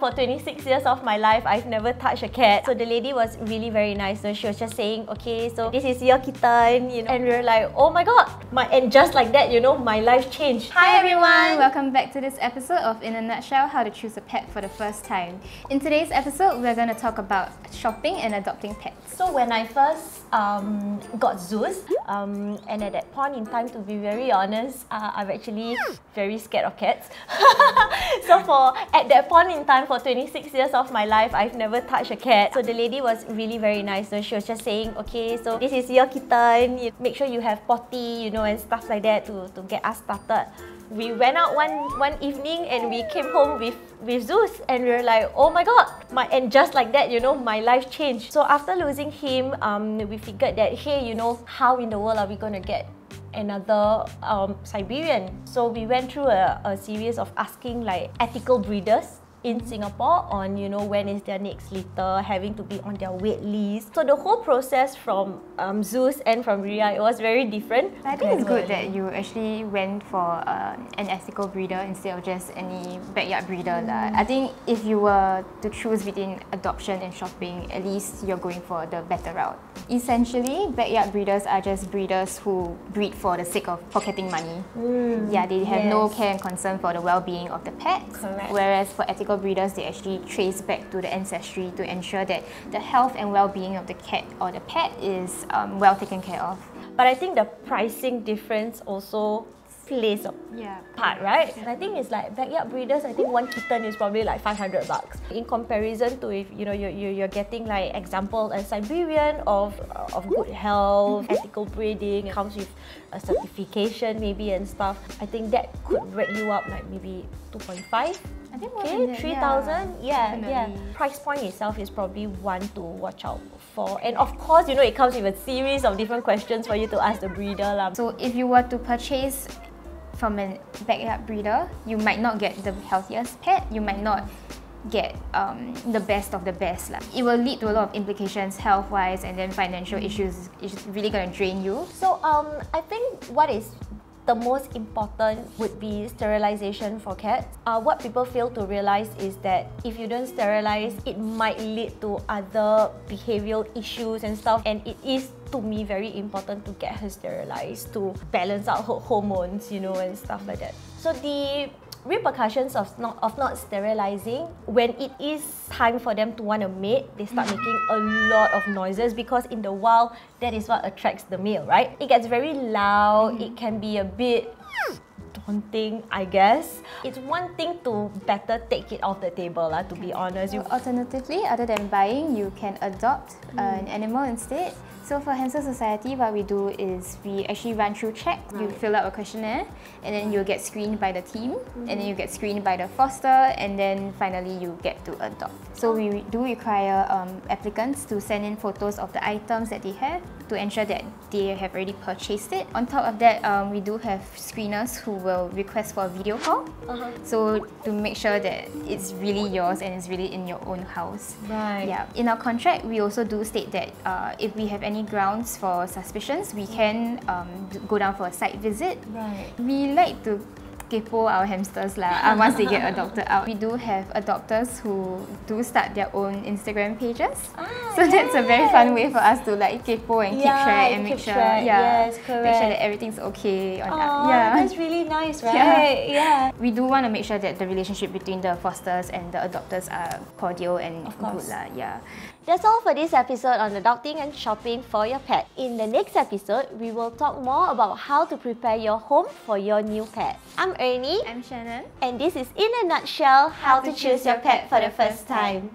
For 26 years of my life, I've never touched a cat. So the lady was really very nice. So she was just saying, okay, so this is your kitten, you know. And we were like, oh my god. And just like that, you know, my life changed. Hi everyone! Welcome back to this episode of In a Nutshell, How to Choose a Pet for the First Time. In today's episode, we're going to talk about shopping and adopting pets. So when I first got Zeus, and at that point in time, to be very honest, I'm actually very scared of cats. So at that point in time, for 26 years of my life, I've never touched a cat. So the lady was really very nice. So she was just saying, okay, so this is your kitten. Make sure you have potty, you know, and stuff like that to get us started. We went out one evening and we came home with Zeus, and we were like, oh my god. And just like that, you know, my life changed. So after losing him, we figured that, hey, you know, how in the world are we going to get another Siberian? So we went through a series of asking like ethical breeders in Singapore on, you know, when is their next litter, having to be on their wait list. So the whole process from Zeus and from Ria, it was very different. I think it's good that you actually went for an ethical breeder instead of just any backyard breeder. I think if you were to choose between adoption and shopping, at least you're going for the better route. Essentially, backyard breeders are just breeders who breed for the sake of pocketing money. Yeah, they have no care and concern for the well-being of the pets. Correct. Whereas for ethical breeders, they actually trace back to the ancestry to ensure that the health and well-being of the cat or the pet is well taken care of. But I think the pricing difference also plays a part, right? And I think it's like backyard breeders, I think one kitten is probably like 500 bucks. In comparison to if, you know, you're getting like example a Siberian of good health, ethical breeding, it comes with a certification maybe and stuff. I think that could break you up like maybe 2.5. I think more than that, 3,000? Yeah. Price point itself is probably one to watch out for. And of course, you know, it comes with a series of different questions for you to ask the breeder. So if you were to purchase from a backyard breeder, you might not get the healthiest pet, you might not get the best of the best. It will lead to a lot of implications health-wise, and then financial issues. It's really going to drain you. So I think what is the most important would be sterilization for cats. What people fail to realize is that if you don't sterilize, it might lead to other behavioral issues and stuff, and it is, to me, very important to get her sterilized to balance out her hormones, you know, and stuff like that. So the repercussions of not sterilizing, when it is time for them to want to mate, they start making a lot of noises, because in the wild, that is what attracts the male, right? It gets very loud, it can be a bit daunting, I guess. It's one thing to better take it off the table, to be honest. Alternatively, other than buying, you can adopt an animal instead. So for Hamster Society, what we do is we actually run through checks. You fill out a questionnaire, and then you'll get screened by the team, and then you get screened by the foster, and then finally you get to adopt. So we do require applicants to send in photos of the items that they have to ensure that they have already purchased it. On top of that, we do have screeners who will request for a video call. So to make sure that it's really yours and it's really in your own house. Right. Yeah. In our contract, we also do state that if we have any grounds for suspicions, we can go down for a site visit. Right. We like to kepo our hamsters once they get adopted out. We do have adopters who do start their own Instagram pages. So that's a very fun way for us to like kepo and keep track and make sure, yes, correct, make sure that everything's okay. That's really nice, right? Yeah. We do want to make sure that the relationship between the fosters and the adopters are cordial and good. That's all for this episode on adopting and shopping for your pet. In the next episode, we will talk more about how to prepare your home for your new pet. I'm Ernie. I'm Shannon. And this is In a Nutshell, How to Choose Your Pet for the First Time.